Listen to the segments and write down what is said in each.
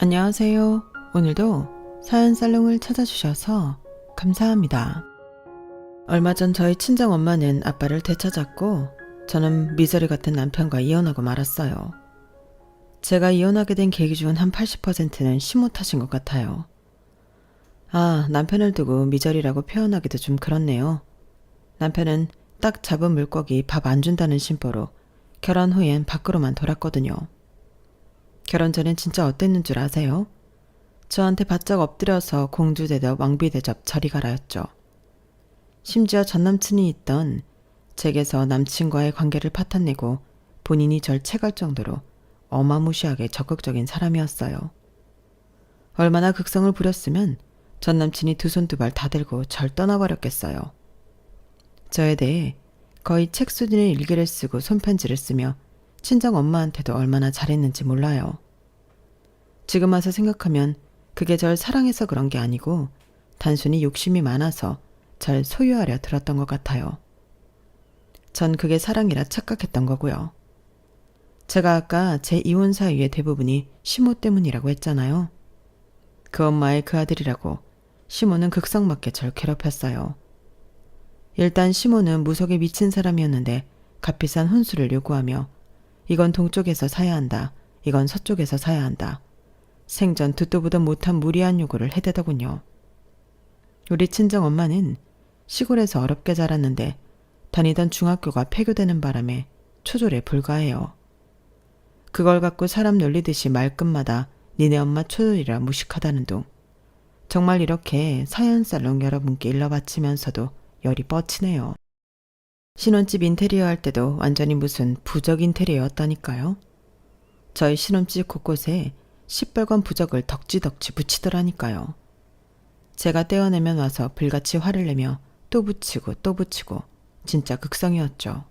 안녕하세요. 오늘도 사연 살롱을 찾아주셔서 감사합니다. 얼마 전 저희 친정엄마는 아빠를 되찾았고 저는 미저리 같은 남편과 이혼하고 말았어요. 제가 이혼하게 된 계기 중 한 80%는 시모 탓인 것 같아요. 남편을 두고 미저리라고 표현하기도 좀 그렇네요. 남편은 딱 잡은 물고기 밥 안 준다는 심보로 결혼 후엔 밖으로만 돌았거든요. 결혼 전엔 진짜 어땠는 줄 아세요? 저한테 바짝 엎드려서 공주 대접 왕비 대접 저리 가라였죠. 심지어 전남친이 있던 댁에서 남친과의 관계를 파탄내고 본인이 절 채갈 정도로 어마무시하게 적극적인 사람이었어요. 얼마나 극성을 부렸으면 전남친이 두 손 두 발 다 들고 절 떠나버렸겠어요. 저에 대해 거의 책 수준의 일기를 쓰고 손편지를 쓰며 친정 엄마한테도 얼마나 잘했는지 몰라요. 지금 와서 생각하면 그게 절 사랑해서 그런 게 아니고 단순히 욕심이 많아서 절 소유하려 들었던 것 같아요. 전 그게 사랑이라 착각했던 거고요. 제가 아까 제 이혼 사유의 대부분이 시모 때문이라고 했잖아요. 그 엄마의 그 아들이라고 시모는 극성맞게 절 괴롭혔어요. 일단 시모는 무속에 미친 사람이었는데 값비싼 혼수를 요구하며 이건 동쪽에서 사야 한다. 이건 서쪽에서 사야 한다. 생전 듣도 보도 못한 무리한 요구를 해대더군요. 우리 친정엄마는 시골에서 어렵게 자랐는데 다니던 중학교가 폐교되는 바람에 초졸에 불과해요. 그걸 갖고 사람 놀리듯이 말끝마다 니네 엄마 초졸이라 무식하다는 둥. 정말 이렇게 사연살롱 여러분께 일러바치면서도 열이 뻗치네요. 신혼집 인테리어 할 때도 완전히 무슨 부적 인테리어였다니까요. 저희 신혼집 곳곳에 시뻘건 부적을 덕지덕지 붙이더라니까요. 제가 떼어내면 와서 불같이 화를 내며 또 붙이고 또 붙이고 진짜 극성이었죠.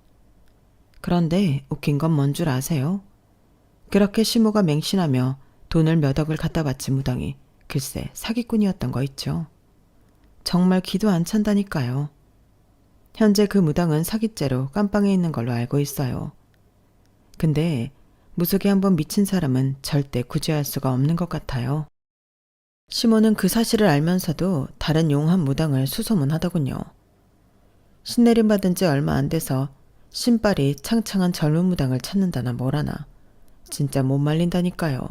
그런데 웃긴 건 뭔 줄 아세요? 그렇게 시모가 맹신하며 돈을 몇 억을 갖다 바친 무당이 글쎄 사기꾼이었던 거 있죠. 정말 기도 안 찬다니까요. 현재 그 무당은 사기죄로 깜빵에 있는 걸로 알고 있어요. 근데 무속에 한번 미친 사람은 절대 구제할 수가 없는 것 같아요. 시모는 그 사실을 알면서도 다른 용한 무당을 수소문하더군요. 신내림 받은 지 얼마 안 돼서 신발이 창창한 젊은 무당을 찾는다나 뭐라나 진짜 못 말린다니까요.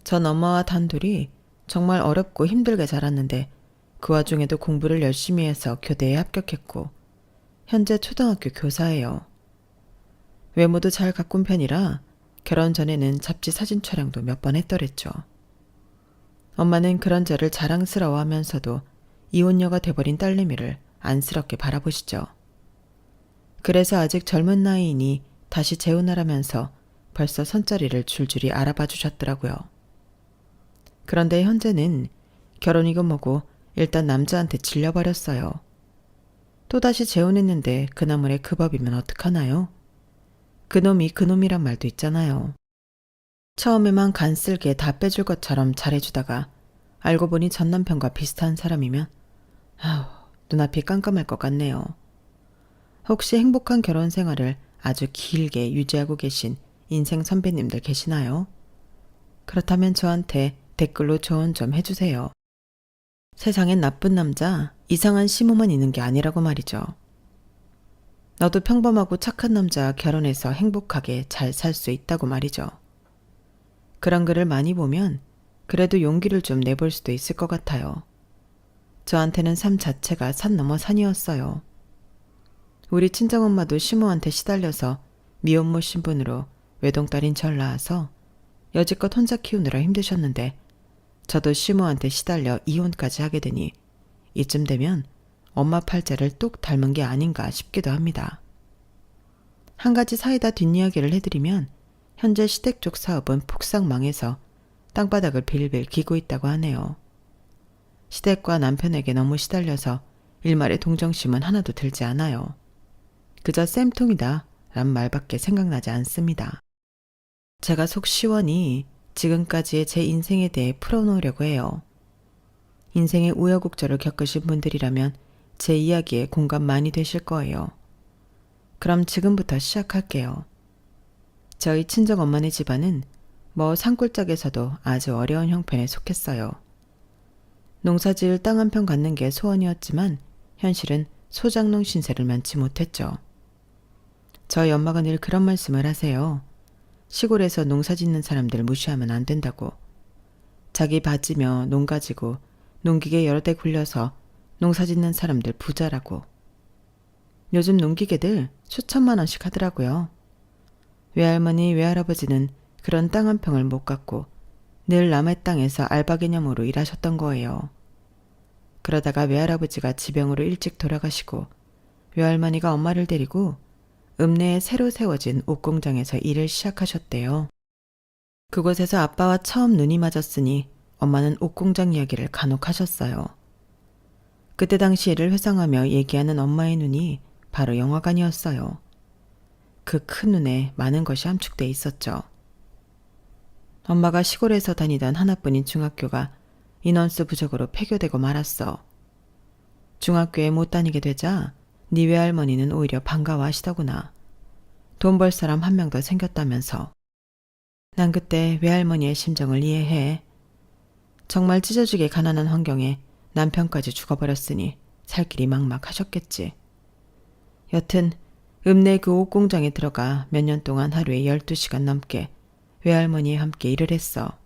전 엄마와 단둘이 정말 어렵고 힘들게 자랐는데 그 와중에도 공부를 열심히 해서 교대에 합격했고 현재 초등학교 교사예요. 외모도 잘 가꾼 편이라 결혼 전에는 잡지 사진 촬영도 몇 번 했더랬죠. 엄마는 그런 저를 자랑스러워하면서도 이혼녀가 돼버린 딸내미를 안쓰럽게 바라보시죠. 그래서 아직 젊은 나이이니 다시 재혼하라면서 벌써 선자리를 줄줄이 알아봐 주셨더라고요. 그런데 현재는 결혼이고 뭐고 일단 남자한테 질려버렸어요. 또다시 재혼했는데 그 나물에 그 법이면 어떡하나요? 그놈이 그놈이란 말도 있잖아요. 처음에만 간쓸게 다 빼줄 것처럼 잘해주다가 알고 보니 전 남편과 비슷한 사람이면 눈앞이 깜깜할 것 같네요. 혹시 행복한 결혼 생활을 아주 길게 유지하고 계신 인생 선배님들 계시나요? 그렇다면 저한테 댓글로 조언 좀 해주세요. 세상엔 나쁜 남자, 이상한 시모만 있는 게 아니라고 말이죠. 너도 평범하고 착한 남자 결혼해서 행복하게 잘 살 수 있다고 말이죠. 그런 글을 많이 보면 그래도 용기를 좀 내볼 수도 있을 것 같아요. 저한테는 삶 자체가 산 넘어 산이었어요. 우리 친정엄마도 시모한테 시달려서 미혼모 신분으로 외동딸인 절 낳아서 여지껏 혼자 키우느라 힘드셨는데 저도 시모한테 시달려 이혼까지 하게 되니 이쯤 되면 엄마 팔자를 똑 닮은 게 아닌가 싶기도 합니다. 한 가지 사이다 뒷이야기를 해드리면 현재 시댁 쪽 사업은 폭삭 망해서 땅바닥을 빌빌 기고 있다고 하네요. 시댁과 남편에게 너무 시달려서 일말의 동정심은 하나도 들지 않아요. 그저 쌤통이다 란 말밖에 생각나지 않습니다. 제가 속 시원히 지금까지의 제 인생에 대해 풀어놓으려고 해요. 인생의 우여곡절을 겪으신 분들이라면 제 이야기에 공감 많이 되실 거예요. 그럼 지금부터 시작할게요. 저희 친정엄마네 집안은 뭐 산골짜기에서도 아주 어려운 형편에 속했어요. 농사지을 땅 한 평 갖는 게 소원이었지만 현실은 소장농 신세를 면치 못했죠. 저희 엄마가 늘 그런 말씀을 하세요. 시골에서 농사 짓는 사람들 무시하면 안 된다고. 자기 밭이며 농 가지고 농기계 여러 대 굴려서 농사 짓는 사람들 부자라고. 요즘 농기계들 수천만 원씩 하더라고요. 외할머니, 외할아버지는 그런 땅 한 평을 못 갖고 늘 남의 땅에서 알바 개념으로 일하셨던 거예요. 그러다가 외할아버지가 지병으로 일찍 돌아가시고 외할머니가 엄마를 데리고 읍내에 새로 세워진 옷공장에서 일을 시작하셨대요. 그곳에서 아빠와 처음 눈이 맞았으니 엄마는 옷공장 이야기를 간혹 하셨어요. 그때 당시 일을 회상하며 얘기하는 엄마의 눈이 바로 영화관이었어요. 그 큰 눈에 많은 것이 함축돼 있었죠. 엄마가 시골에서 다니던 하나뿐인 중학교가 인원수 부족으로 폐교되고 말았어. 중학교에 못 다니게 되자 네 외할머니는 오히려 반가워하시더구나. 돈 벌 사람 한 명 더 생겼다면서. 난 그때 외할머니의 심정을 이해해. 정말 찢어지게 가난한 환경에 남편까지 죽어버렸으니 살 길이 막막하셨겠지. 여튼 읍내 그 옷공장에 들어가 몇 년 동안 하루에 12시간 넘게 외할머니와 함께 일을 했어.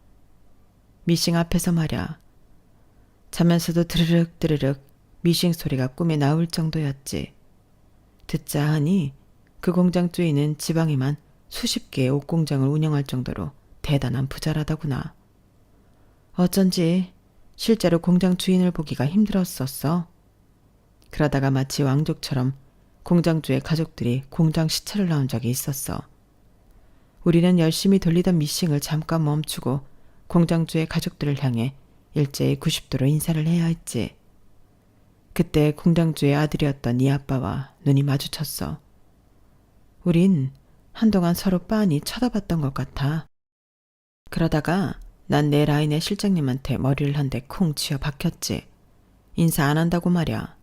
미싱 앞에서 말야. 자면서도 드르륵 드르륵 미싱 소리가 꿈에 나올 정도였지. 듣자 하니 그 공장 주인은 지방에만 수십 개의 옷공장을 운영할 정도로 대단한 부자라더구나. 어쩐지 실제로 공장 주인을 보기가 힘들었었어. 그러다가 마치 왕족처럼 공장주의 가족들이 공장 시찰을 나온 적이 있었어. 우리는 열심히 돌리던 미싱을 잠깐 멈추고 공장주의 가족들을 향해 일제히 90도로 인사를 해야 했지. 그때 공장주의 아들이었던 네 아빠와 눈이 마주쳤어. 우린 한동안 서로 빤히 쳐다봤던 것 같아. 그러다가 난 내 라인의 실장님한테 머리를 한 대 콩 쥐어 박혔지. 인사 안 한다고 말야.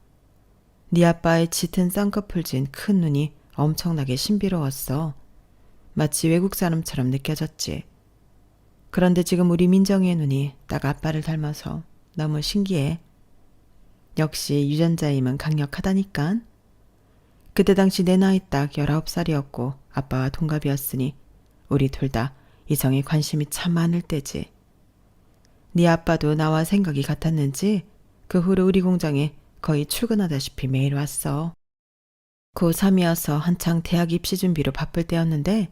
네 아빠의 짙은 쌍꺼풀 진 큰 눈이 엄청나게 신비로웠어. 마치 외국 사람처럼 느껴졌지. 그런데 지금 우리 민정이의 눈이 딱 아빠를 닮아서 너무 신기해. 역시 유전자임은 강력하다니깐. 그때 당시 내 나이 딱 19살이었고 아빠와 동갑이었으니 우리 둘 다 이성에 관심이 참 많을 때지. 네 아빠도 나와 생각이 같았는지 그 후로 우리 공장에 거의 출근하다시피 매일 왔어. 고3이어서 한창 대학 입시 준비로 바쁠 때였는데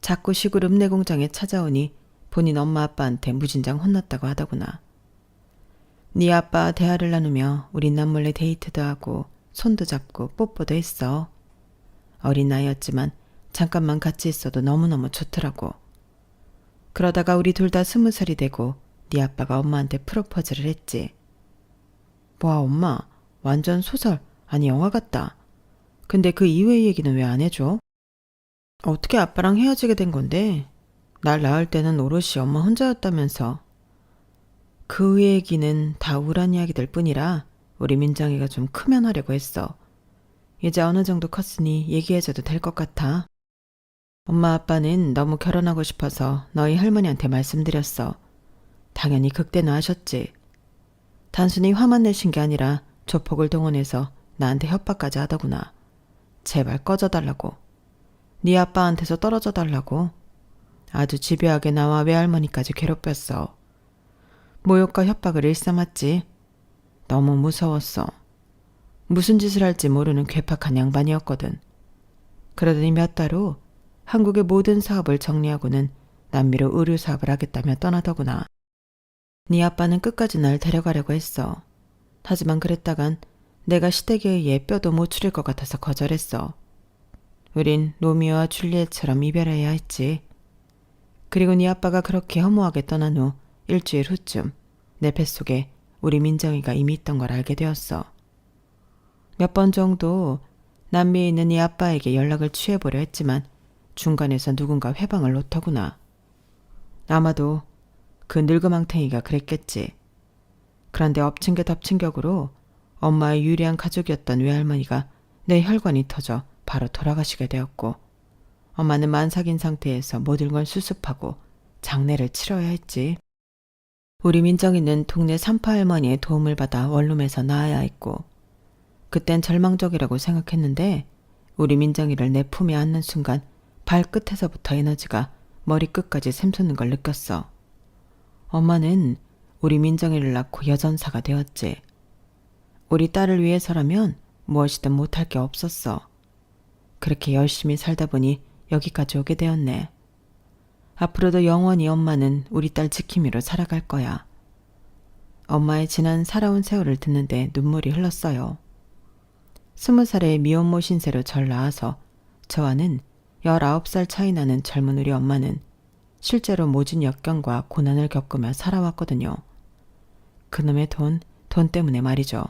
자꾸 시골 읍내 공장에 찾아오니 본인 엄마 아빠한테 무진장 혼났다고 하더구나. 네 아빠 대화를 나누며 우린 남몰래 데이트도 하고 손도 잡고 뽀뽀도 했어. 어린 나이였지만 잠깐만 같이 있어도 너무너무 좋더라고. 그러다가 우리 둘 다 20살이 되고 네 아빠가 엄마한테 프로포즈를 했지. 와 엄마 완전 소설 아니 영화 같다. 근데 그 이후의 얘기는 왜 안 해줘? 어떻게 아빠랑 헤어지게 된 건데? 날 낳을 때는 오롯이 엄마 혼자였다면서. 그 후의 얘기는 다 우울한 이야기들 뿐이라 우리 민정이가 좀 크면 하려고 했어. 이제 어느 정도 컸으니 얘기해줘도 될 것 같아. 엄마 아빠는 너무 결혼하고 싶어서 너희 할머니한테 말씀드렸어. 당연히 극대노하셨지. 단순히 화만 내신 게 아니라 조폭을 동원해서 나한테 협박까지 하더구나. 제발 꺼져달라고. 네 아빠한테서 떨어져 달라고. 아주 집요하게 나와 외할머니까지 괴롭혔어. 모욕과 협박을 일삼았지. 너무 무서웠어. 무슨 짓을 할지 모르는 괴팍한 양반이었거든. 그러더니 몇 달 후 한국의 모든 사업을 정리하고는 남미로 의류 사업을 하겠다며 떠나더구나. 네 아빠는 끝까지 날 데려가려고 했어. 하지만 그랬다간 내가 시댁에 의해 뼈도 못 추릴 것 같아서 거절했어. 우린 로미오와 줄리엣처럼 이별해야 했지. 그리고 네 아빠가 그렇게 허무하게 떠난 후 일주일 후쯤 내 뱃속에 우리 민정이가 이미 있던 걸 알게 되었어. 몇 번 정도 남미에 있는 네 아빠에게 연락을 취해보려 했지만 중간에서 누군가 회방을 놓더구나. 아마도 그 늙은망탱이가 그랬겠지. 그런데 엎친 게 덮친 격으로 엄마의 유리한 가족이었던 외할머니가 내 혈관이 터져 바로 돌아가시게 되었고 엄마는 만삭인 상태에서 모든 걸 수습하고 장례를 치러야 했지. 우리 민정이는 동네 산파 할머니의 도움을 받아 원룸에서 나아야 했고, 그땐 절망적이라고 생각했는데 우리 민정이를 내 품에 안는 순간 발끝에서부터 에너지가 머리끝까지 샘솟는 걸 느꼈어. 엄마는 우리 민정이를 낳고 여전사가 되었지. 우리 딸을 위해서라면 무엇이든 못할 게 없었어. 그렇게 열심히 살다 보니 여기까지 오게 되었네. 앞으로도 영원히 엄마는 우리 딸 지킴이로 살아갈 거야. 엄마의 지난 살아온 세월을 듣는데 눈물이 흘렀어요. 20살의 미혼모 신세로 절 낳아서 저와는 19살 차이 나는 젊은 우리 엄마는 실제로 모진 역경과 고난을 겪으며 살아왔거든요. 그놈의 돈 때문에 말이죠.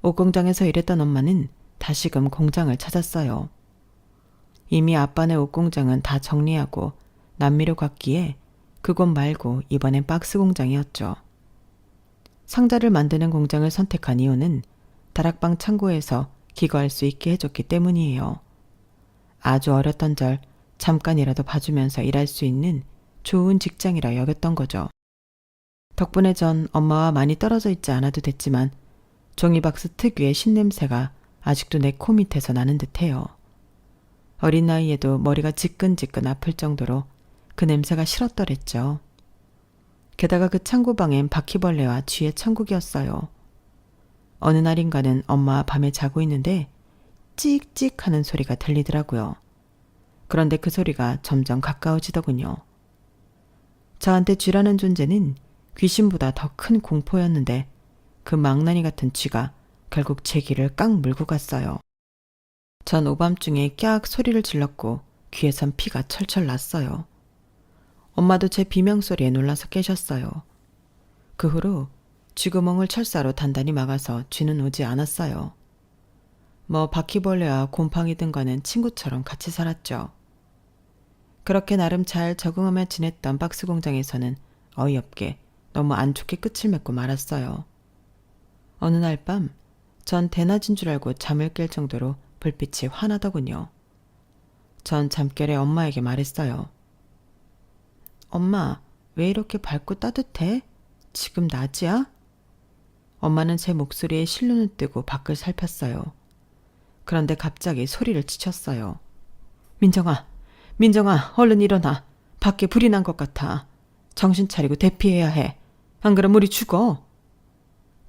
옷공장에서 일했던 엄마는 다시금 공장을 찾았어요. 이미 아빠네 옷공장은 다 정리하고 남미로 갔기에 그곳 말고 이번엔 박스 공장이었죠. 상자를 만드는 공장을 선택한 이유는 다락방 창고에서 기거할 수 있게 해줬기 때문이에요. 아주 어렸던 절 잠깐이라도 봐주면서 일할 수 있는 좋은 직장이라 여겼던 거죠. 덕분에 전 엄마와 많이 떨어져 있지 않아도 됐지만 종이박스 특유의 신냄새가 아직도 내 코 밑에서 나는 듯해요. 어린 나이에도 머리가 지끈지끈 아플 정도로 그 냄새가 싫었더랬죠. 게다가 그 창고방엔 바퀴벌레와 쥐의 천국이었어요. 어느 날인가는 엄마와 밤에 자고 있는데 찍찍 하는 소리가 들리더라고요. 그런데 그 소리가 점점 가까워지더군요. 저한테 쥐라는 존재는 귀신보다 더 큰 공포였는데 그 망나니 같은 쥐가 결국 제 귀를 깡 물고 갔어요. 전 오밤중에 깍 소리를 질렀고 귀에선 피가 철철 났어요. 엄마도 제 비명소리에 놀라서 깨셨어요. 그 후로 쥐구멍을 철사로 단단히 막아서 쥐는 오지 않았어요. 뭐 바퀴벌레와 곰팡이 등과는 친구처럼 같이 살았죠. 그렇게 나름 잘 적응하며 지냈던 박스 공장에서는 어이없게 너무 안 좋게 끝을 맺고 말았어요. 어느 날 밤 전 대낮인 줄 알고 잠을 깰 정도로 불빛이 환하더군요. 전 잠결에 엄마에게 말했어요. 엄마, 왜 이렇게 밝고 따뜻해? 지금 낮이야? 엄마는 제 목소리에 실눈을 뜨고 밖을 살폈어요. 그런데 갑자기 소리를 치쳤어요. 민정아, 얼른 일어나. 밖에 불이 난 것 같아. 정신 차리고 대피해야 해. 안 그럼 우리 죽어.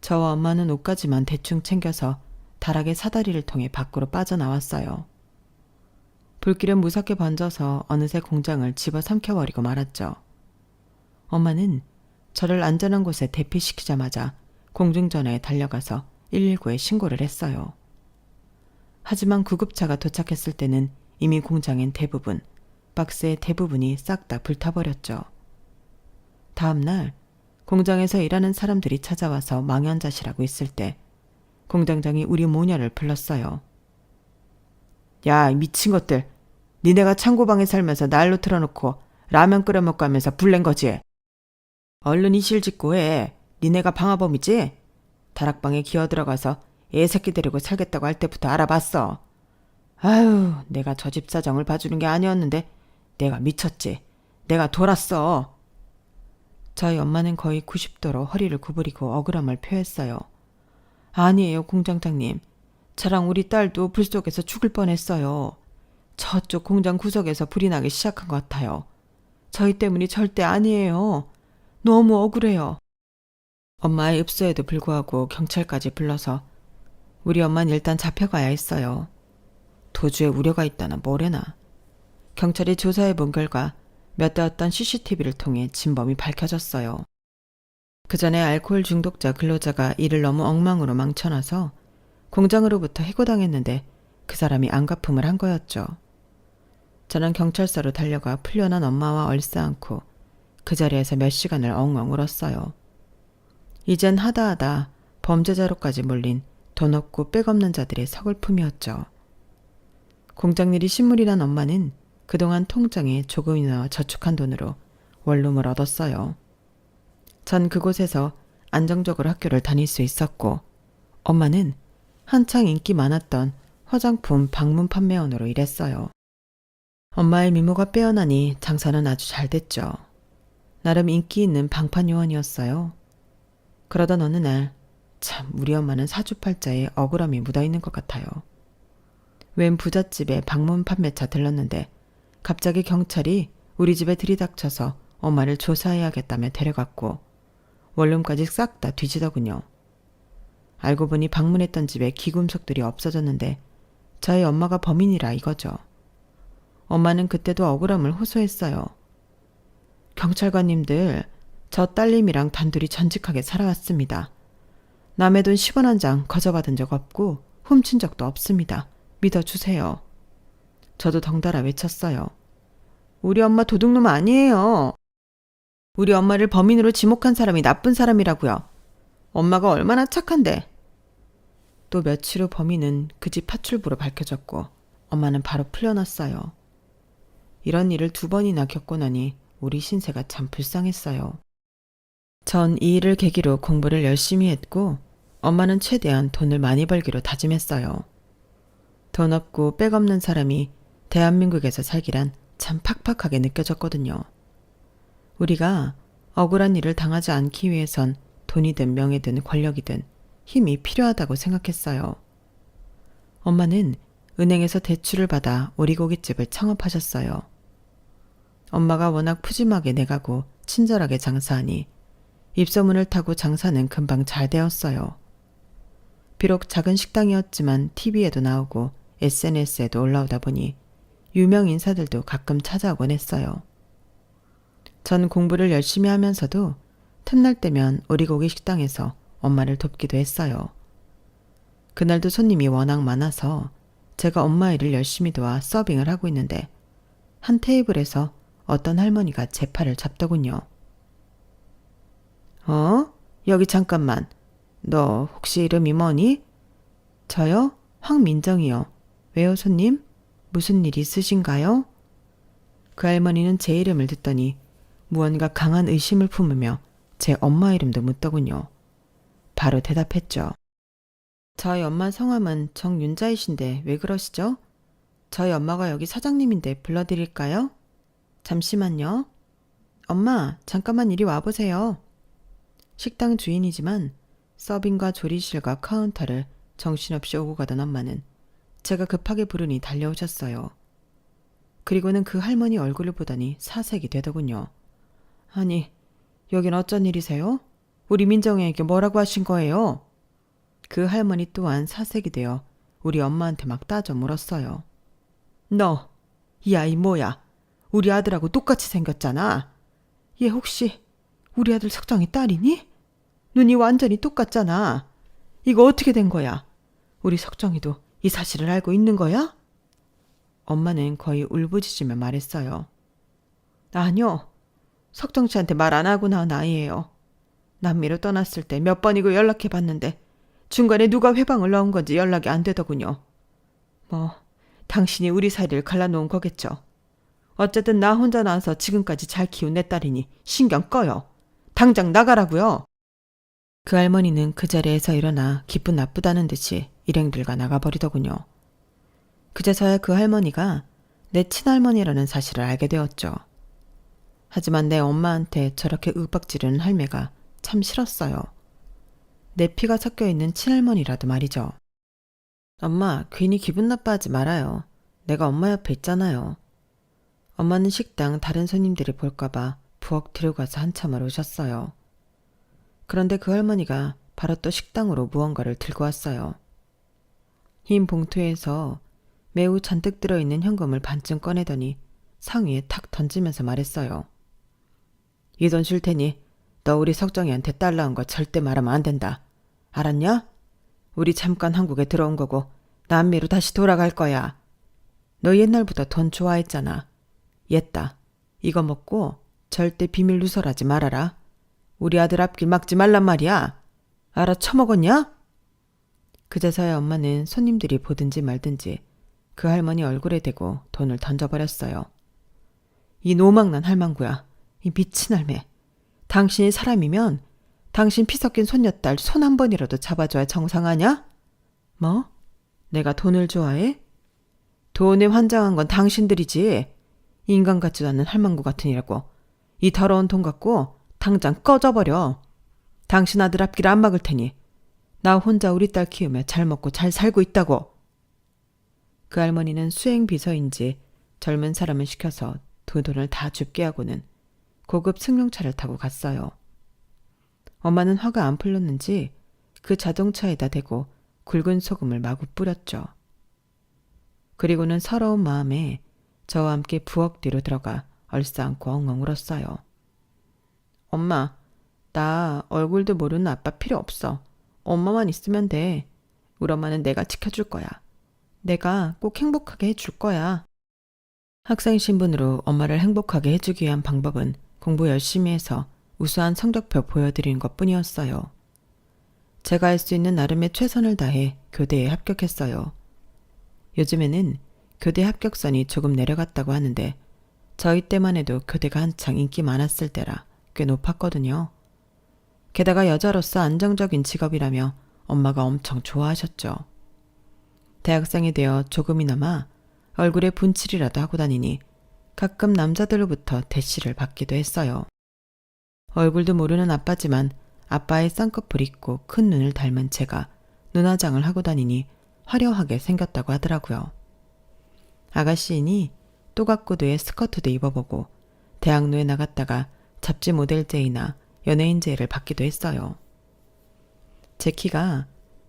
저와 엄마는 옷까지만 대충 챙겨서 다락의 사다리를 통해 밖으로 빠져나왔어요. 불길은 무섭게 번져서 어느새 공장을 집어삼켜버리고 말았죠. 엄마는 저를 안전한 곳에 대피시키자마자 공중전화에 달려가서 119에 신고를 했어요. 하지만 구급차가 도착했을 때는 이미 공장엔 대부분, 박스의 대부분이 싹 다 불타버렸죠. 다음 날 공장에서 일하는 사람들이 찾아와서 망연자실하고 있을 때 공장장이 우리 모녀를 불렀어요. 야, 미친 것들. 니네가 창고방에 살면서 난로 틀어놓고 라면 끓여 먹고 하면서 불낸 거지? 얼른 이실 짓고 해. 니네가 방화범이지? 다락방에 기어들어가서 애 새끼 데리고 살겠다고 할 때부터 알아봤어. 아유, 내가 저 집 사정을 봐주는 게 아니었는데 내가 미쳤지. 내가 돌았어. 저희 엄마는 거의 90도로 허리를 구부리고 억울함을 표했어요. 아니에요, 공장장님. 저랑 우리 딸도 불 속에서 죽을 뻔했어요. 저쪽 공장 구석에서 불이 나기 시작한 것 같아요. 저희 때문이 절대 아니에요. 너무 억울해요. 엄마의 읍소에도 불구하고 경찰까지 불러서 우리 엄마는 일단 잡혀가야 했어요. 도주에 우려가 있다나 뭐래나. 경찰이 조사해 본 결과 몇 대였던 CCTV를 통해 진범이 밝혀졌어요. 그 전에 알코올 중독자 근로자가 이를 너무 엉망으로 망쳐놔서 공장으로부터 해고당했는데 그 사람이 안갚음을 한 거였죠. 저는 경찰서로 달려가 풀려난 엄마와 얼싸안고 그 자리에서 몇 시간을 엉엉 울었어요. 이젠 하다하다 범죄자로까지 몰린 돈 없고 빽 없는 자들의 서글픔이었죠. 공장일이 신물이란 엄마는 그동안 통장에 조금이나마 저축한 돈으로 원룸을 얻었어요. 전 그곳에서 안정적으로 학교를 다닐 수 있었고 엄마는 한창 인기 많았던 화장품 방문 판매원으로 일했어요. 엄마의 미모가 빼어나니 장사는 아주 잘 됐죠. 나름 인기 있는 방판 요원이었어요. 그러던 어느 날, 참 우리 엄마는 사주팔자에 억울함이 묻어있는 것 같아요. 웬 부잣집에 방문 판매차 들렀는데 갑자기 경찰이 우리 집에 들이닥쳐서 엄마를 조사해야겠다며 데려갔고 원룸까지 싹 다 뒤지더군요. 알고 보니 방문했던 집에 기금속들이 없어졌는데 저희 엄마가 범인이라 이거죠. 엄마는 그때도 억울함을 호소했어요. 경찰관님들, 저 딸님이랑 단둘이 전직하게 살아왔습니다. 남의 돈 10원 한 장 거저받은 적 없고 훔친 적도 없습니다. 믿어주세요. 저도 덩달아 외쳤어요. 우리 엄마 도둑놈 아니에요. 우리 엄마를 범인으로 지목한 사람이 나쁜 사람이라고요. 엄마가 얼마나 착한데. 또 며칠 후 범인은 그 집 파출부로 밝혀졌고 엄마는 바로 풀려났어요. 이런 일을 2번이나 겪고 나니 우리 신세가 참 불쌍했어요. 전 이 일을 계기로 공부를 열심히 했고 엄마는 최대한 돈을 많이 벌기로 다짐했어요. 돈 없고 백 없는 사람이 대한민국에서 살기란 참 팍팍하게 느껴졌거든요. 우리가 억울한 일을 당하지 않기 위해선 돈이든 명예든 권력이든 힘이 필요하다고 생각했어요. 엄마는 은행에서 대출을 받아 오리고기집을 창업하셨어요. 엄마가 워낙 푸짐하게 내가고 친절하게 장사하니 입소문을 타고 장사는 금방 잘 되었어요. 비록 작은 식당이었지만 TV에도 나오고 SNS에도 올라오다 보니 유명 인사들도 가끔 찾아오곤 했어요. 전 공부를 열심히 하면서도 틈날 때면 오리고기 식당에서 엄마를 돕기도 했어요. 그날도 손님이 워낙 많아서 제가 엄마 일을 열심히 도와 서빙을 하고 있는데 한 테이블에서 어떤 할머니가 제 팔을 잡더군요. 여기 잠깐만. 너 혹시 이름이 뭐니? 저요? 황민정이요. 왜요, 손님? 무슨 일 있으신가요? 그 할머니는 제 이름을 듣더니 무언가 강한 의심을 품으며 제 엄마 이름도 묻더군요. 바로 대답했죠. 저희 엄마 성함은 정윤자이신데 왜 그러시죠? 저희 엄마가 여기 사장님인데 불러드릴까요? 잠시만요. 엄마, 잠깐만 이리 와보세요. 식당 주인이지만 서빙과 조리실과 카운터를 정신없이 오고 가던 엄마는 제가 급하게 부르니 달려오셨어요. 그리고는 그 할머니 얼굴을 보더니 사색이 되더군요. 아니, 여긴 어쩐 일이세요? 우리 민정이에게 뭐라고 하신 거예요? 그 할머니 또한 사색이 되어 우리 엄마한테 막 따져 물었어요. 너, 이 아이 뭐야? 우리 아들하고 똑같이 생겼잖아. 얘 혹시 우리 아들 석정이 딸이니? 눈이 완전히 똑같잖아. 이거 어떻게 된 거야? 우리 석정이도 이 사실을 알고 있는 거야? 엄마는 거의 울부짖으며 말했어요. 아니요. 석정 씨한테 말 안 하고 낳은 아이예요. 남미로 떠났을 때 몇 번이고 연락해봤는데 중간에 누가 회방을 넣은 건지 연락이 안 되더군요. 당신이 우리 사이를 갈라놓은 거겠죠. 어쨌든 나 혼자 나와서 지금까지 잘 키운 내 딸이니 신경 꺼요. 당장 나가라고요. 그 할머니는 그 자리에서 일어나 기분 나쁘다는 듯이 일행들과 나가버리더군요. 그제서야 그 할머니가 내 친할머니라는 사실을 알게 되었죠. 하지만 내 엄마한테 저렇게 윽박지르는 할매가 참 싫었어요. 내 피가 섞여있는 친할머니라도 말이죠. 엄마, 괜히 기분 나빠하지 말아요. 내가 엄마 옆에 있잖아요. 엄마는 식당 다른 손님들이 볼까봐 부엌 뒤로 가서 한참을 오셨어요. 그런데 그 할머니가 바로 또 식당으로 무언가를 들고 왔어요. 흰 봉투에서 매우 잔뜩 들어있는 현금을 반쯤 꺼내더니 상위에 탁 던지면서 말했어요. 이 돈 줄 테니 너 우리 석정이한테 딸 낳은 거 절대 말하면 안 된다. 알았냐? 우리 잠깐 한국에 들어온 거고 남미로 다시 돌아갈 거야. 너 옛날부터 돈 좋아했잖아. 옛다. 이거 먹고 절대 비밀 누설하지 말아라. 우리 아들 앞길 막지 말란 말이야. 알아 처먹었냐? 그제서야 엄마는 손님들이 보든지 말든지 그 할머니 얼굴에 대고 돈을 던져버렸어요. 이 노망난 할망구야. 이 미친 할매. 당신이 사람이면 당신 피 섞인 손녀딸 손 한 번이라도 잡아줘야 정상하냐? 뭐? 내가 돈을 좋아해? 돈에 환장한 건 당신들이지. 인간 같지도 않은 할망구 같으니라고. 이 더러운 돈 갖고 당장 꺼져버려. 당신 아들 앞길 안 막을 테니. 나 혼자 우리 딸 키우며 잘 먹고 잘 살고 있다고. 그 할머니는 수행비서인지 젊은 사람을 시켜서 두 돈을 다 줍게 하고는 고급 승용차를 타고 갔어요. 엄마는 화가 안 풀렸는지 그 자동차에다 대고 굵은 소금을 마구 뿌렸죠. 그리고는 서러운 마음에 저와 함께 부엌 뒤로 들어가 얼싸안고 엉엉 울었어요. 엄마, 나 얼굴도 모르는 아빠 필요 없어. 엄마만 있으면 돼. 우리 엄마는 내가 지켜줄 거야. 내가 꼭 행복하게 해줄 거야. 학생 신분으로 엄마를 행복하게 해주기 위한 방법은 공부 열심히 해서 우수한 성적표 보여드리는 것뿐이었어요. 제가 할 수 있는 나름의 최선을 다해 교대에 합격했어요. 요즘에는 교대 합격선이 조금 내려갔다고 하는데 저희 때만 해도 교대가 한창 인기 많았을 때라 꽤 높았거든요. 게다가 여자로서 안정적인 직업이라며 엄마가 엄청 좋아하셨죠. 대학생이 되어 조금이나마 얼굴에 분칠이라도 하고 다니니 가끔 남자들로부터 대시를 받기도 했어요. 얼굴도 모르는 아빠지만 아빠의 쌍꺼풀 있고 큰 눈을 닮은 제가 눈화장을 하고 다니니 화려하게 생겼다고 하더라고요. 아가씨이니 또각구두에 스커트도 입어보고 대학로에 나갔다가 잡지 모델 제의나 연예인 제의를 받기도 했어요. 제 키가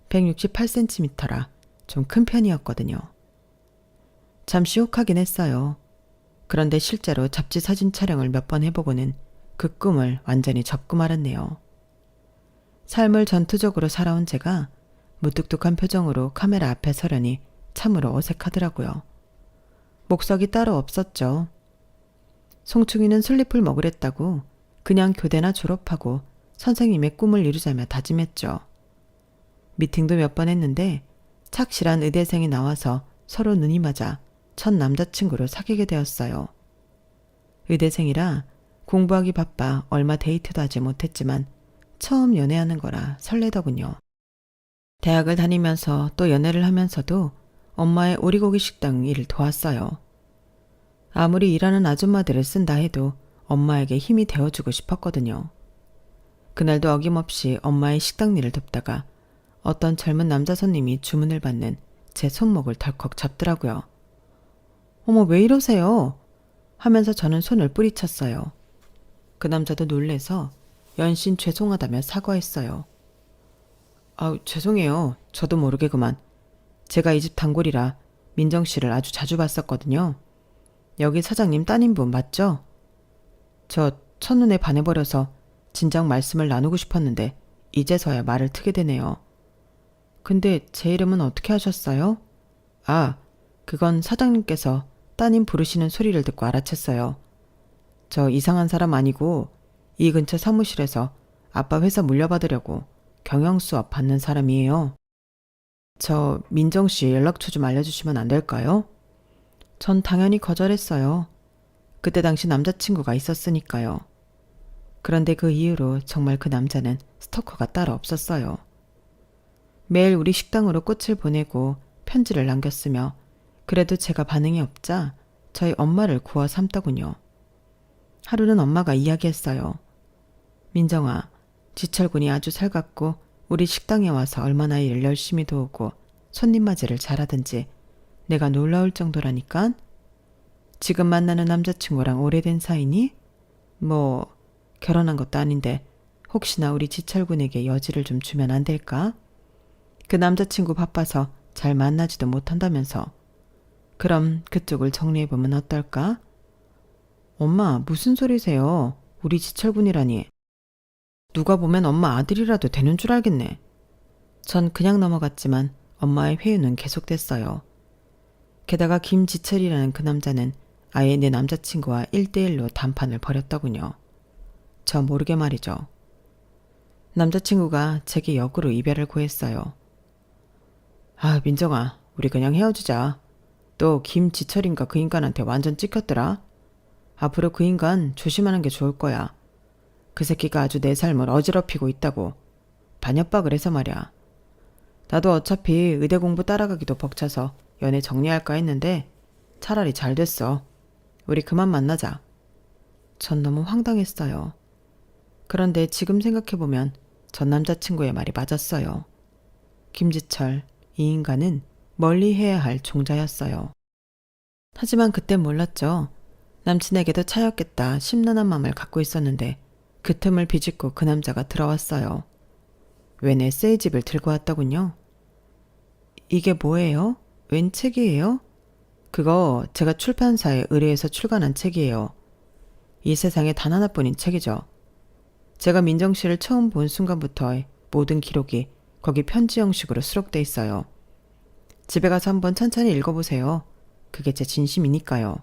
168cm라 좀 큰 편이었거든요. 잠시 혹하긴 했어요. 그런데 실제로 잡지 사진 촬영을 몇 번 해보고는 그 꿈을 완전히 접고 말았네요. 삶을 전투적으로 살아온 제가 무뚝뚝한 표정으로 카메라 앞에 서려니 참으로 어색하더라고요. 목석이 따로 없었죠. 송충이는 솔잎을 먹으랬다고 그냥 교대나 졸업하고 선생님의 꿈을 이루자며 다짐했죠. 미팅도 몇 번 했는데 착실한 의대생이 나와서 서로 눈이 맞아 첫 남자친구로 사귀게 되었어요. 의대생이라 공부하기 바빠 얼마 데이트도 하지 못했지만 처음 연애하는 거라 설레더군요. 대학을 다니면서 또 연애를 하면서도 엄마의 오리고기 식당 일을 도왔어요. 아무리 일하는 아줌마들을 쓴다 해도 엄마에게 힘이 되어주고 싶었거든요. 그날도 어김없이 엄마의 식당 일을 돕다가 어떤 젊은 남자 손님이 주문을 받는 제 손목을 덜컥 잡더라고요. 어머, 왜 이러세요? 하면서 저는 손을 뿌리쳤어요. 그 남자도 놀래서 연신 죄송하다며 사과했어요. 죄송해요. 저도 모르게 그만. 제가 이 집 단골이라 민정 씨를 아주 자주 봤었거든요. 여기 사장님 따님분 맞죠? 저 첫눈에 반해버려서 진작 말씀을 나누고 싶었는데 이제서야 말을 트게 되네요. 근데 제 이름은 어떻게 하셨어요? 그건 사장님께서 따님 부르시는 소리를 듣고 알아챘어요. 저 이상한 사람 아니고 이 근처 사무실에서 아빠 회사 물려받으려고 경영수업 받는 사람이에요. 저 민정씨 연락처 좀 알려주시면 안 될까요? 전 당연히 거절했어요. 그때 당시 남자친구가 있었으니까요. 그런데 그 이후로 정말 그 남자는 스토커가 따로 없었어요. 매일 우리 식당으로 꽃을 보내고 편지를 남겼으며 그래도 제가 반응이 없자 저희 엄마를 구워 삼더군요. 하루는 엄마가 이야기했어요. 민정아, 지철군이 아주 살갑고 우리 식당에 와서 얼마나 일을 열심히 도우고 손님 맞이를 잘하든지 내가 놀라울 정도라니깐? 지금 만나는 남자친구랑 오래된 사이니? 결혼한 것도 아닌데 혹시나 우리 지철군에게 여지를 좀 주면 안 될까? 그 남자친구 바빠서 잘 만나지도 못한다면서. 그럼 그쪽을 정리해보면 어떨까? 엄마, 무슨 소리세요? 우리 지철군이라니. 누가 보면 엄마 아들이라도 되는 줄 알겠네. 전 그냥 넘어갔지만 엄마의 회유는 계속됐어요. 게다가 김지철이라는 그 남자는 아예 내 남자친구와 1대1로 단판을 벌였더군요. 저 모르게 말이죠. 남자친구가 제게 역으로 이별을 구했어요. 민정아, 우리 그냥 헤어지자. 또 김지철인가 그 인간한테 완전 찍혔더라. 앞으로 그 인간 조심하는 게 좋을 거야. 그 새끼가 아주 내 삶을 어지럽히고 있다고. 반협박을 해서 말이야. 나도 어차피 의대 공부 따라가기도 벅차서 연애 정리할까 했는데 차라리 잘 됐어. 우리 그만 만나자. 전 너무 황당했어요. 그런데 지금 생각해보면 전 남자친구의 말이 맞았어요. 김지철, 이 인간은 멀리해야 할 종자였어요. 하지만 그땐 몰랐죠. 남친에게도 차였겠다 심란한 마음을 갖고 있었는데 그 틈을 비집고 그 남자가 들어왔어요. 웬 에세이집을 들고 왔더군요. 이게 뭐예요? 웬 책이에요? 그거 제가 출판사에 의뢰해서 출간한 책이에요. 이 세상에 단 하나뿐인 책이죠. 제가 민정씨를 처음 본 순간부터의 모든 기록이 거기 편지 형식으로 수록돼 있어요. 집에 가서 한번 천천히 읽어보세요. 그게 제 진심이니까요.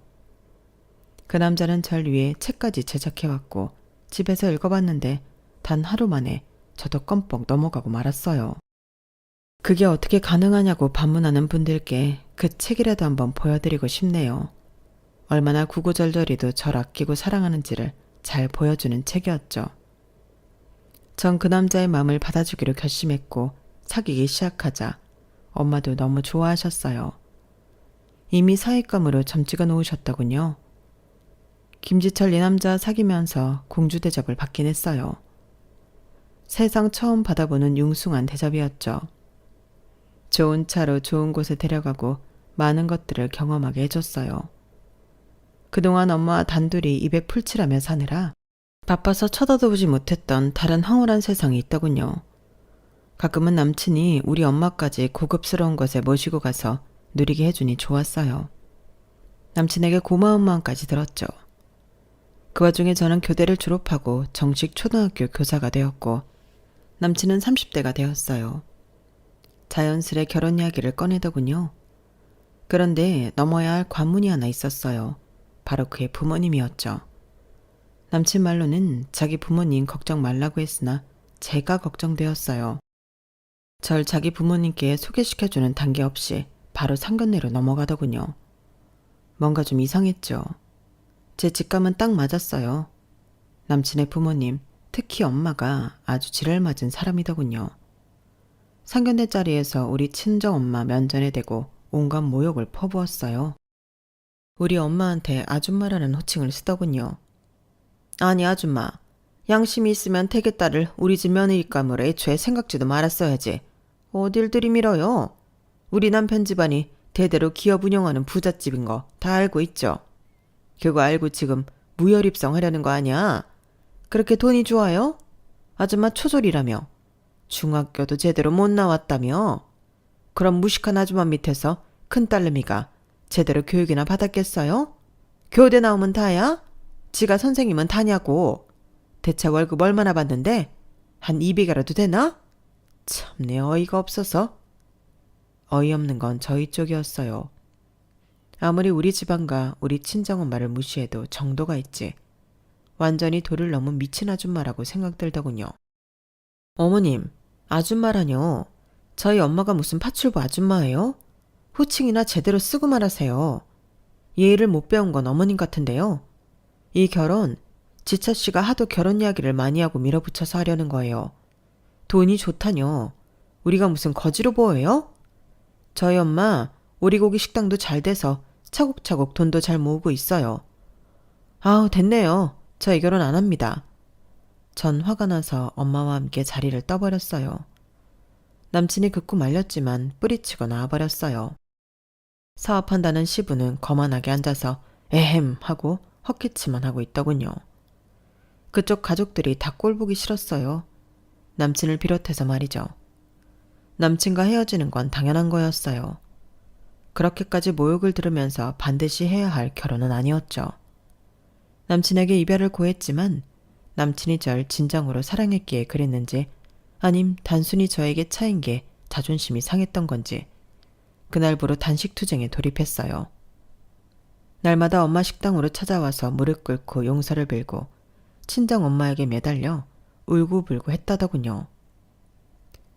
그 남자는 절 위해 책까지 제작해왔고 집에서 읽어봤는데 단 하루 만에 저도 껌뻑 넘어가고 말았어요. 그게 어떻게 가능하냐고 반문하는 분들께 그 책이라도 한번 보여드리고 싶네요. 얼마나 구구절절히도 절 아끼고 사랑하는지를 잘 보여주는 책이었죠. 전 그 남자의 마음을 받아주기로 결심했고 사귀기 시작하자 엄마도 너무 좋아하셨어요. 이미 사윗감으로 점 찍어 놓으셨더군요. 김지철 이 남자 사귀면서 공주 대접을 받긴 했어요. 세상 처음 받아보는 융숭한 대접이었죠. 좋은 차로 좋은 곳에 데려가고 많은 것들을 경험하게 해줬어요. 그동안 엄마와 단둘이 입에 풀칠하며 사느라 바빠서 쳐다보지 못했던 다른 황홀한 세상이 있더군요. 가끔은 남친이 우리 엄마까지 고급스러운 곳에 모시고 가서 누리게 해주니 좋았어요. 남친에게 고마운 마음까지 들었죠. 그 와중에 저는 교대를 졸업하고 정식 초등학교 교사가 되었고 남친은 30대가 되었어요. 자연스레 결혼 이야기를 꺼내더군요. 그런데 넘어야 할 관문이 하나 있었어요. 바로 그의 부모님이었죠. 남친 말로는 자기 부모님 걱정 말라고 했으나 제가 걱정되었어요. 절 자기 부모님께 소개시켜주는 단계 없이 바로 상견례로 넘어가더군요. 뭔가 좀 이상했죠. 제 직감은 딱 맞았어요. 남친의 부모님, 특히 엄마가 아주 지랄맞은 사람이더군요. 상견례 자리에서 우리 친정엄마 면전에 대고 온갖 모욕을 퍼부었어요. 우리 엄마한테 아줌마라는 호칭을 쓰더군요. 아니 아줌마, 양심이 있으면 태계딸을 우리 집 며느리감으로 애초에 생각지도 말았어야지. 어딜 들이밀어요. 우리 남편 집안이 대대로 기업 운영하는 부잣집인 거 다 알고 있죠. 그거 알고 지금 무혈입성 하려는 거 아니야? 그렇게 돈이 좋아요? 아줌마 초졸이라며. 중학교도 제대로 못 나왔다며. 그럼 무식한 아줌마 밑에서 큰딸내미가 제대로 교육이나 받았겠어요? 교대 나오면 다야? 지가 선생님은 다냐고. 대체 월급 얼마나 받는데? 한 200이라도 되나? 참내 어이가 없어서. 어이없는 건 저희 쪽이었어요. 아무리 우리 집안과 우리 친정엄마를 무시해도 정도가 있지. 완전히 도를 넘은 미친 아줌마라고 생각들더군요. 어머님, 아줌마라뇨. 저희 엄마가 무슨 파출부 아줌마예요? 호칭이나 제대로 쓰고 말하세요. 예의를 못 배운 건 어머님 같은데요. 이 결혼, 지철씨가 하도 결혼 이야기를 많이 하고 밀어붙여서 하려는 거예요. 돈이 좋다뇨. 우리가 무슨 거지로 보여요? 저희 엄마 오리고기 식당도 잘 돼서 차곡차곡 돈도 잘 모으고 있어요. 아우 됐네요. 저희 결혼 안 합니다. 전 화가 나서 엄마와 함께 자리를 떠버렸어요. 남친이 극구 말렸지만 뿌리치고 나와버렸어요. 사업한다는 시부는 거만하게 앉아서 에헴 하고 헛기침만 하고 있더군요. 그쪽 가족들이 다 꼴보기 싫었어요. 남친을 비롯해서 말이죠. 남친과 헤어지는 건 당연한 거였어요. 그렇게까지 모욕을 들으면서 반드시 해야 할 결혼은 아니었죠. 남친에게 이별을 고했지만 남친이 절 진정으로 사랑했기에 그랬는지 아님 단순히 저에게 차인 게 자존심이 상했던 건지 그날부로 단식투쟁에 돌입했어요. 날마다 엄마 식당으로 찾아와서 무릎 꿇고 용서를 빌고 친정엄마에게 매달려 울고불고 했다더군요.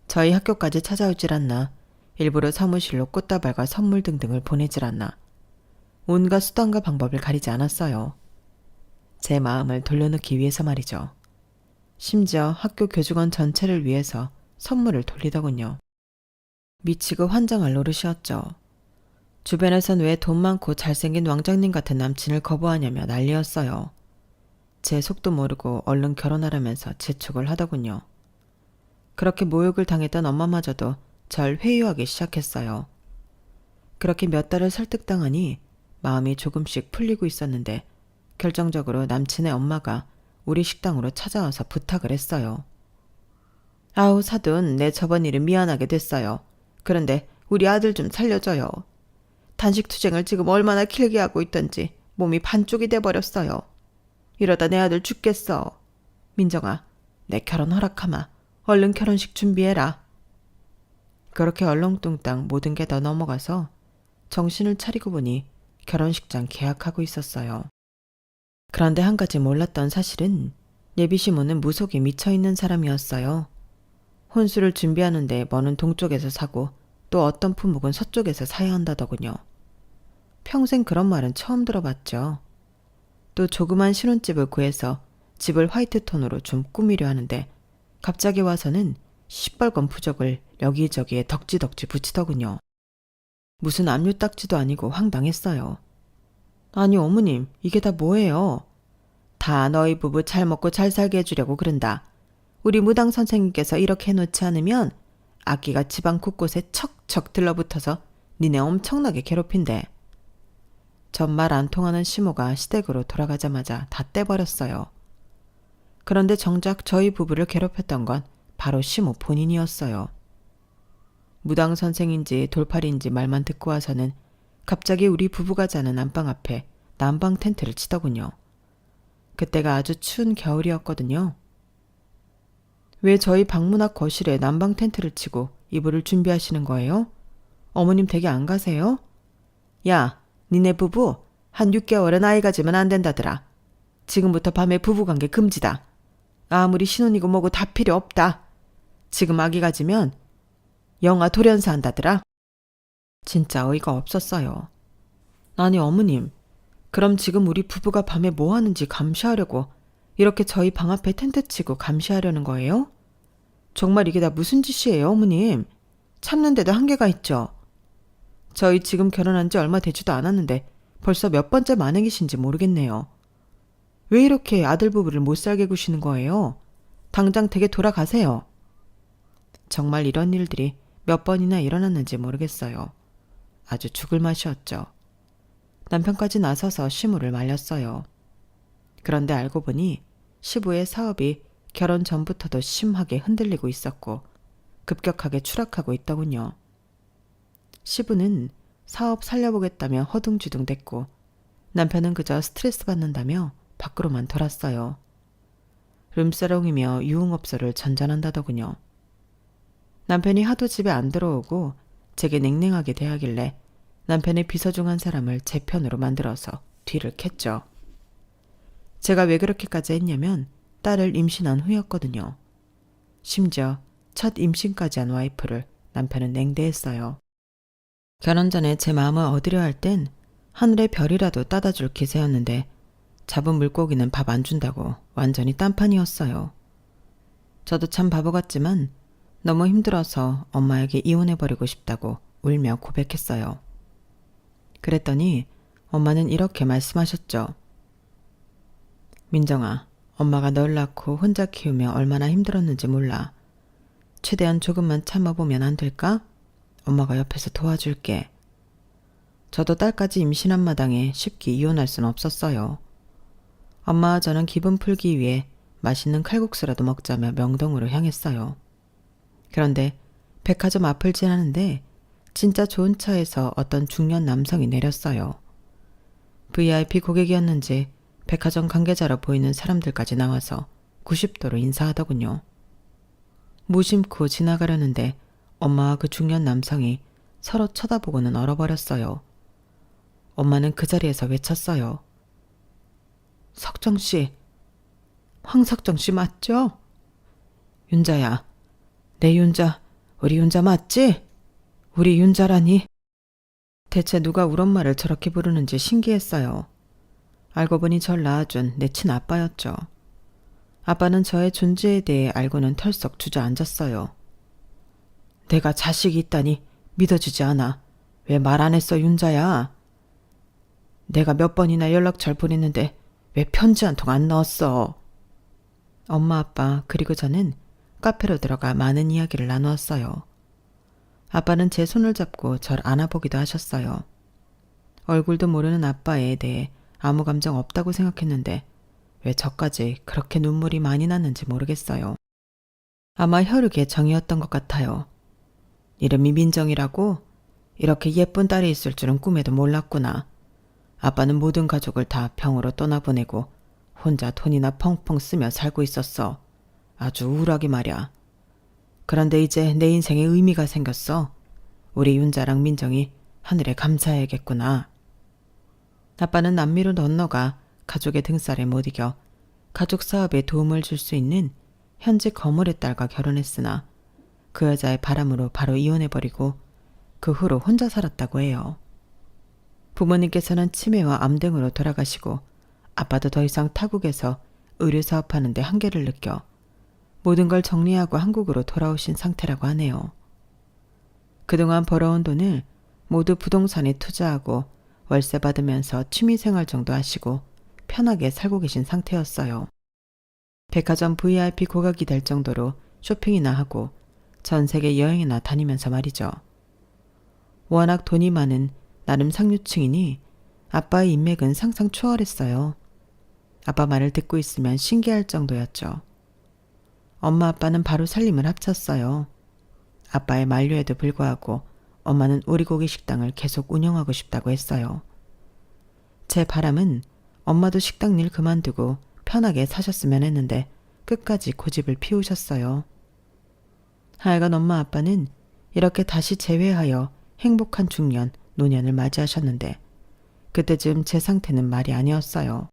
저희 학교까지 찾아오질 않나 일부러 사무실로 꽃다발과 선물 등등을 보내질 않나 온갖 수단과 방법을 가리지 않았어요. 제 마음을 돌려놓기 위해서 말이죠. 심지어 학교 교직원 전체를 위해서 선물을 돌리더군요. 미치고 환장할 노릇이었죠. 주변에선 왜 돈 많고 잘생긴 왕장님 같은 남친을 거부하냐며 난리였어요. 제 속도 모르고 얼른 결혼하라면서 재촉을 하더군요. 그렇게 모욕을 당했던 엄마마저도 절 회유하기 시작했어요. 그렇게 몇 달을 설득당하니 마음이 조금씩 풀리고 있었는데 결정적으로 남친의 엄마가 우리 식당으로 찾아와서 부탁을 했어요. 아우 사돈, 내 저번 일은 미안하게 됐어요. 그런데 우리 아들 좀 살려줘요. 단식 투쟁을 지금 얼마나 길게 하고 있던지 몸이 반쪽이 돼버렸어요. 이러다 내 아들 죽겠어. 민정아, 내 결혼 허락하마. 얼른 결혼식 준비해라. 그렇게 얼렁뚱땅 모든 게 다 넘어가서 정신을 차리고 보니 결혼식장 계약하고 있었어요. 그런데 한 가지 몰랐던 사실은 예비 시모는 무속에 미쳐있는 사람이었어요. 혼수를 준비하는데 뭐는 동쪽에서 사고 또 어떤 품목은 서쪽에서 사야 한다더군요. 평생 그런 말은 처음 들어봤죠. 또 조그만 신혼집을 구해서 집을 화이트톤으로 좀 꾸미려 하는데 갑자기 와서는 시뻘건 부적을 여기저기에 덕지덕지 붙이더군요. 무슨 압류딱지도 아니고 황당했어요. 아니 어머님, 이게 다 뭐예요? 다 너희 부부 잘 먹고 잘 살게 해주려고 그런다. 우리 무당 선생님께서 이렇게 해놓지 않으면 악기가 집안 곳곳에 척척 들러붙어서 니네 엄청나게 괴롭힌대. 전말 안 통하는 시모가 시댁으로 돌아가자마자 다 떼버렸어요. 그런데 정작 저희 부부를 괴롭혔던 건 바로 시모 본인이었어요. 무당 선생인지 돌팔이인지 말만 듣고 와서는 갑자기 우리 부부가 자는 안방 앞에 난방 텐트를 치더군요. 그때가 아주 추운 겨울이었거든요. 왜 저희 방문 앞 거실에 난방 텐트를 치고 이불을 준비하시는 거예요? 어머님 댁에 안 가세요? 야, 니네 부부 한 6개월은 아이 가지면 안 된다더라. 지금부터 밤에 부부관계 금지다. 아무리 신혼이고 뭐고 다 필요 없다. 지금 아기 가지면 영아 돌연사 한다더라. 진짜 어이가 없었어요. 아니 어머님, 그럼 지금 우리 부부가 밤에 뭐 하는지 감시하려고 이렇게 저희 방 앞에 텐트 치고 감시하려는 거예요? 정말 이게 다 무슨 짓이에요 어머님? 참는데도 한계가 있죠. 저희 지금 결혼한 지 얼마 되지도 않았는데 벌써 몇 번째 만행이신지 모르겠네요. 왜 이렇게 아들 부부를 못 살게 구시는 거예요? 당장 댁에 돌아가세요. 정말 이런 일들이 몇 번이나 일어났는지 모르겠어요. 아주 죽을 맛이었죠. 남편까지 나서서 시부를 말렸어요. 그런데 알고 보니 시부의 사업이 결혼 전부터도 심하게 흔들리고 있었고 급격하게 추락하고 있더군요. 시부는 사업 살려보겠다며 허둥지둥 댔고 남편은 그저 스트레스 받는다며 밖으로만 돌았어요. 룸사롱이며 유흥업소를 전전한다더군요. 남편이 하도 집에 안 들어오고 제게 냉랭하게 대하길래 남편의 비서 중 한 사람을 제 편으로 만들어서 뒤를 캤죠. 제가 왜 그렇게까지 했냐면 딸을 임신한 후였거든요. 심지어 첫 임신까지 한 와이프를 남편은 냉대했어요. 결혼 전에 제 마음을 얻으려 할 땐 하늘의 별이라도 따다 줄 기세였는데 잡은 물고기는 밥 안 준다고 완전히 딴판이었어요. 저도 참 바보 같지만 너무 힘들어서 엄마에게 이혼해버리고 싶다고 울며 고백했어요. 그랬더니 엄마는 이렇게 말씀하셨죠. 민정아, 엄마가 널 낳고 혼자 키우며 얼마나 힘들었는지 몰라. 최대한 조금만 참아보면 안 될까? 엄마가 옆에서 도와줄게. 저도 딸까지 임신한 마당에 쉽게 이혼할 순 없었어요. 엄마와 저는 기분 풀기 위해 맛있는 칼국수라도 먹자며 명동으로 향했어요. 그런데 백화점 앞을 지나는데 진짜 좋은 차에서 어떤 중년 남성이 내렸어요. VIP 고객이었는지 백화점 관계자로 보이는 사람들까지 나와서 90도로 인사하더군요. 무심코 지나가려는데 엄마와 그 중년 남성이 서로 쳐다보고는 얼어버렸어요. 엄마는 그 자리에서 외쳤어요. 석정씨, 황석정씨 맞죠? 윤자야, 내 윤자, 우리 윤자 맞지? 우리 윤자라니? 대체 누가 우리 엄마를 저렇게 부르는지 신기했어요. 알고 보니 절 낳아준 내 친아빠였죠. 아빠는 저의 존재에 대해 알고는 털썩 주저앉았어요. 내가 자식이 있다니 믿어지지 않아. 왜 말 안 했어, 윤자야? 내가 몇 번이나 연락처를 보냈는데 왜 편지 한 통 안 넣었어? 엄마, 아빠 그리고 저는 카페로 들어가 많은 이야기를 나누었어요. 아빠는 제 손을 잡고 절 안아보기도 하셨어요. 얼굴도 모르는 아빠에 대해 아무 감정 없다고 생각했는데 왜 저까지 그렇게 눈물이 많이 났는지 모르겠어요. 아마 혈육의 정이었던 것 같아요. 이름이 민정이라고? 이렇게 예쁜 딸이 있을 줄은 꿈에도 몰랐구나. 아빠는 모든 가족을 다 병으로 떠나보내고 혼자 돈이나 펑펑 쓰며 살고 있었어. 아주 우울하게 말이야. 그런데 이제 내 인생에 의미가 생겼어. 우리 윤자랑 민정이 하늘에 감사해야겠구나. 아빠는 남미로 건너가 가족의 등살에 못 이겨 가족 사업에 도움을 줄 수 있는 현직 거물의 딸과 결혼했으나 그 여자의 바람으로 바로 이혼해버리고 그 후로 혼자 살았다고 해요. 부모님께서는 치매와 암 등으로 돌아가시고 아빠도 더 이상 타국에서 의류 사업하는데 한계를 느껴 모든 걸 정리하고 한국으로 돌아오신 상태라고 하네요. 그동안 벌어온 돈을 모두 부동산에 투자하고 월세 받으면서 취미생활 정도 하시고 편하게 살고 계신 상태였어요. 백화점 VIP 고객이 될 정도로 쇼핑이나 하고 전 세계 여행이나 다니면서 말이죠. 워낙 돈이 많은 나름 상류층이니 아빠의 인맥은 상상 초월했어요. 아빠 말을 듣고 있으면 신기할 정도였죠. 엄마 아빠는 바로 살림을 합쳤어요. 아빠의 만류에도 불구하고 엄마는 오리고기 식당을 계속 운영하고 싶다고 했어요. 제 바람은 엄마도 식당 일 그만두고 편하게 사셨으면 했는데 끝까지 고집을 피우셨어요. 하여간 엄마 아빠는 이렇게 다시 재회하여 행복한 중년, 노년을 맞이하셨는데 그때쯤 제 상태는 말이 아니었어요.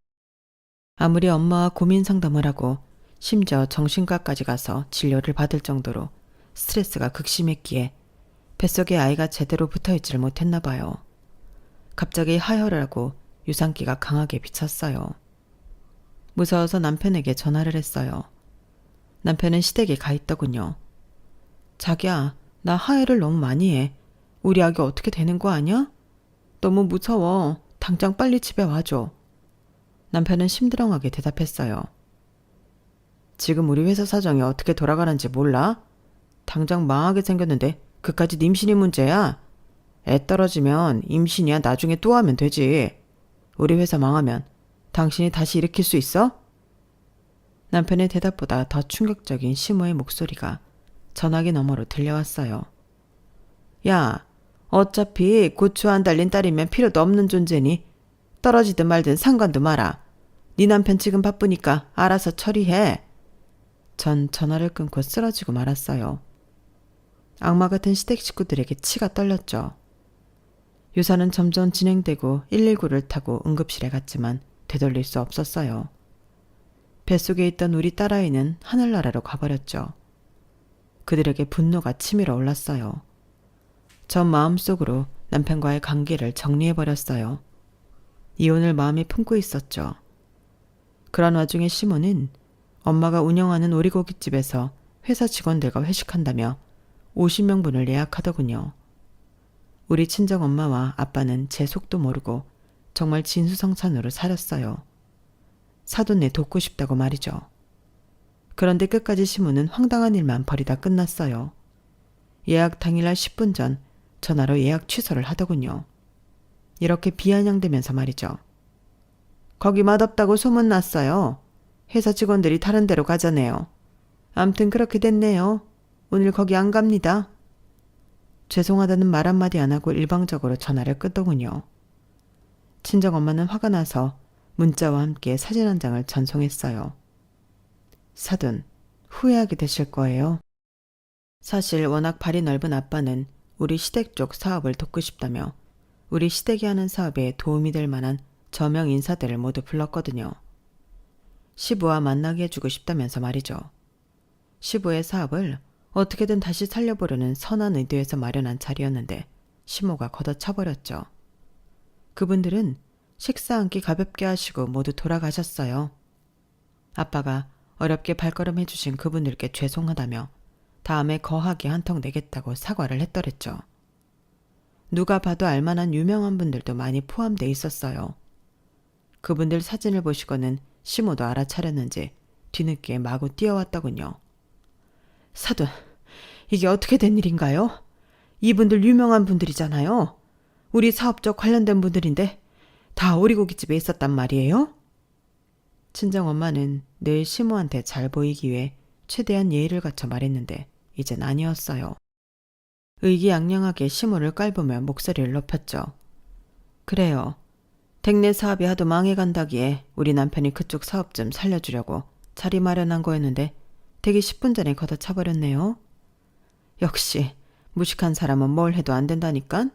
아무리 엄마와 고민 상담을 하고 심지어 정신과까지 가서 진료를 받을 정도로 스트레스가 극심했기에 뱃속에 아이가 제대로 붙어있지를 못했나 봐요. 갑자기 하혈을 하고 유산기가 강하게 비쳤어요. 무서워서 남편에게 전화를 했어요. 남편은 시댁에 가 있더군요. 자기야, 나 하혈을 너무 많이 해. 우리 아기 어떻게 되는 거 아니야? 너무 무서워. 당장 빨리 집에 와줘. 남편은 심드렁하게 대답했어요. 지금 우리 회사 사정이 어떻게 돌아가는지 몰라? 당장 망하게 생겼는데 그까짓 임신이 문제야? 애 떨어지면 임신이야 나중에 또 하면 되지. 우리 회사 망하면 당신이 다시 일으킬 수 있어? 남편의 대답보다 더 충격적인 시모의 목소리가 전화기 너머로 들려왔어요. 야, 어차피 고추 안 달린 딸이면 필요도 없는 존재니 떨어지든 말든 상관도 마라. 네 남편 지금 바쁘니까 알아서 처리해. 전 전화를 끊고 쓰러지고 말았어요. 악마 같은 시댁 식구들에게 치가 떨렸죠. 유산은 점점 진행되고 119를 타고 응급실에 갔지만 되돌릴 수 없었어요. 뱃속에 있던 우리 딸아이는 하늘나라로 가버렸죠. 그들에게 분노가 치밀어 올랐어요. 전 마음속으로 남편과의 관계를 정리해버렸어요. 이혼을 마음에 품고 있었죠. 그런 와중에 시모는 엄마가 운영하는 오리고기집에서 회사 직원들과 회식한다며 50명분을 예약하더군요. 우리 친정엄마와 아빠는 제 속도 모르고 정말 진수성찬으로 살았어요. 사돈네 돕고 싶다고 말이죠. 그런데 끝까지 시모는 황당한 일만 벌이다 끝났어요. 예약 당일날 10분 전 전화로 예약 취소를 하더군요. 이렇게 비아냥대면서 말이죠. 거기 맛없다고 소문났어요. 회사 직원들이 다른 데로 가자네요. 암튼 그렇게 됐네요. 오늘 거기 안 갑니다. 죄송하다는 말 한마디 안 하고 일방적으로 전화를 끄더군요. 친정엄마는 화가 나서 문자와 함께 사진 한 장을 전송했어요. 사돈, 후회하게 되실 거예요. 사실 워낙 발이 넓은 아빠는 우리 시댁 쪽 사업을 돕고 싶다며 우리 시댁이 하는 사업에 도움이 될 만한 저명 인사들을 모두 불렀거든요. 시부와 만나게 해주고 싶다면서 말이죠. 시부의 사업을 어떻게든 다시 살려보려는 선한 의도에서 마련한 자리였는데 시모가 걷어차버렸죠. 그분들은 식사 한 끼 가볍게 하시고 모두 돌아가셨어요. 아빠가 어렵게 발걸음 해주신 그분들께 죄송하다며 다음에 거하게 한 턱 내겠다고 사과를 했더랬죠. 누가 봐도 알만한 유명한 분들도 많이 포함돼 있었어요. 그분들 사진을 보시고는 시모도 알아차렸는지 뒤늦게 마구 뛰어왔더군요. 사돈, 이게 어떻게 된 일인가요? 이분들 유명한 분들이잖아요. 우리 사업적 관련된 분들인데 다 오리고기집에 있었단 말이에요? 친정엄마는 늘 시모한테 잘 보이기 위해 최대한 예의를 갖춰 말했는데 이젠 아니었어요. 의기양양하게 시모를 깔보며 목소리를 높였죠. 그래요. 댁내 사업이 하도 망해간다기에 우리 남편이 그쪽 사업 좀 살려주려고 자리 마련한 거였는데 되기 10분 전에 걷어차버렸네요. 역시 무식한 사람은 뭘 해도 안 된다니깐?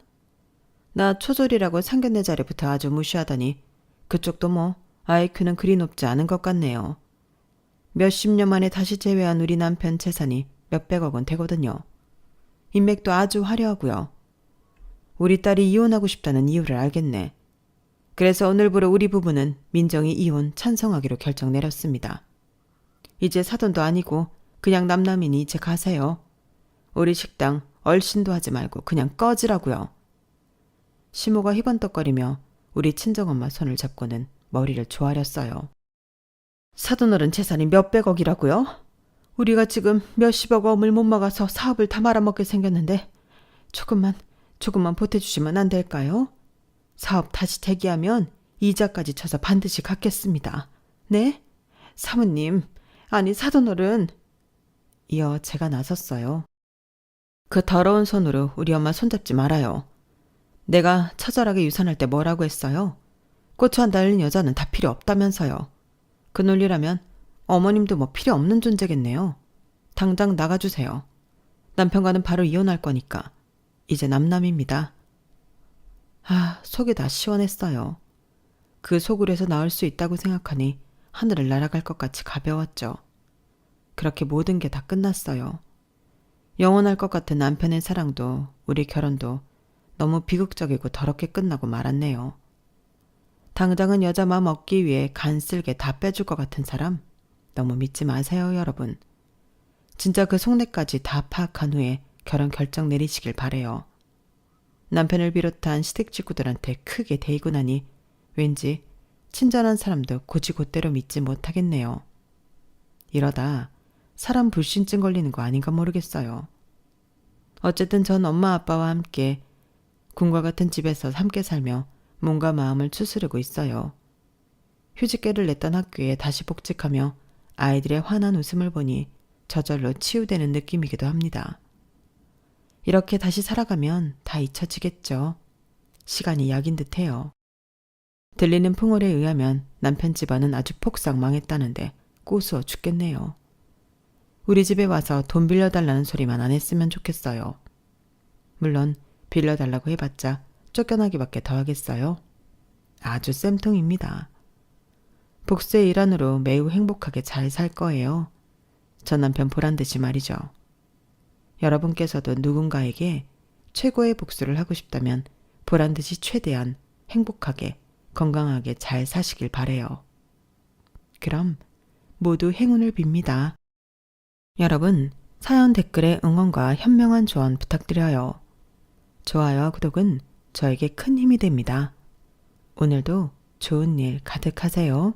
나 초졸이라고 상견례 자리부터 아주 무시하더니 그쪽도 뭐 IQ는 그리 높지 않은 것 같네요. 몇십 년 만에 다시 재회한 우리 남편 재산이 몇백억 원 되거든요. 인맥도 아주 화려하고요. 우리 딸이 이혼하고 싶다는 이유를 알겠네. 그래서 오늘부로 우리 부부는 민정이 이혼 찬성하기로 결정 내렸습니다. 이제 사돈도 아니고 그냥 남남이니 이제 가세요. 우리 식당 얼씬도 하지 말고 그냥 꺼지라고요. 시모가 희번떡거리며 우리 친정엄마 손을 잡고는 머리를 조아렸어요. 사돈어른 재산이 몇백억이라고요? 우리가 지금 몇십억 원을 못 막아서 사업을 다 말아먹게 생겼는데 조금만 보태주시면 안 될까요? 사업 다시 재기하면 이자까지 쳐서 반드시 갚겠습니다. 네? 사모님, 아니 사돈어른. 이어 제가 나섰어요. 그 더러운 손으로 우리 엄마 손잡지 말아요. 내가 처절하게 유산할 때 뭐라고 했어요? 고추 한 달린 여자는 다 필요 없다면서요. 그 논리라면 어머님도 뭐 필요 없는 존재겠네요. 당장 나가주세요. 남편과는 바로 이혼할 거니까. 이제 남남입니다. 속이 다 시원했어요. 그 소굴에서 나올 수 있다고 생각하니 하늘을 날아갈 것 같이 가벼웠죠. 그렇게 모든 게 다 끝났어요. 영원할 것 같은 남편의 사랑도 우리 결혼도 너무 비극적이고 더럽게 끝나고 말았네요. 당장은 여자 마음 얻기 위해 간쓸게 다 빼줄 것 같은 사람 너무 믿지 마세요, 여러분. 진짜 그 속내까지 다 파악한 후에 결혼 결정 내리시길 바래요. 남편을 비롯한 시댁 식구들한테 크게 대이고 나니 왠지 친절한 사람도 곧이곧대로 믿지 못하겠네요. 이러다 사람 불신증 걸리는 거 아닌가 모르겠어요. 어쨌든 전 엄마 아빠와 함께 군과 같은 집에서 함께 살며 몸과 마음을 추스르고 있어요. 휴직계를 냈던 학교에 다시 복직하며 아이들의 환한 웃음을 보니 저절로 치유되는 느낌이기도 합니다. 이렇게 다시 살아가면 다 잊혀지겠죠. 시간이 약인 듯해요. 들리는 풍월에 의하면 남편 집안은 아주 폭삭 망했다는데 꼬수어 죽겠네요. 우리 집에 와서 돈 빌려달라는 소리만 안 했으면 좋겠어요. 물론 빌려달라고 해봤자 쫓겨나기밖에 더 하겠어요. 아주 쌤통입니다. 복수의 일환으로 매우 행복하게 잘 살 거예요. 전 남편 보란듯이 말이죠. 여러분께서도 누군가에게 최고의 복수를 하고 싶다면 보란듯이 최대한 행복하게 건강하게 잘 사시길 바래요. 그럼 모두 행운을 빕니다. 여러분, 사연 댓글에 응원과 현명한 조언 부탁드려요. 좋아요와 구독은 저에게 큰 힘이 됩니다. 오늘도 좋은 일 가득하세요.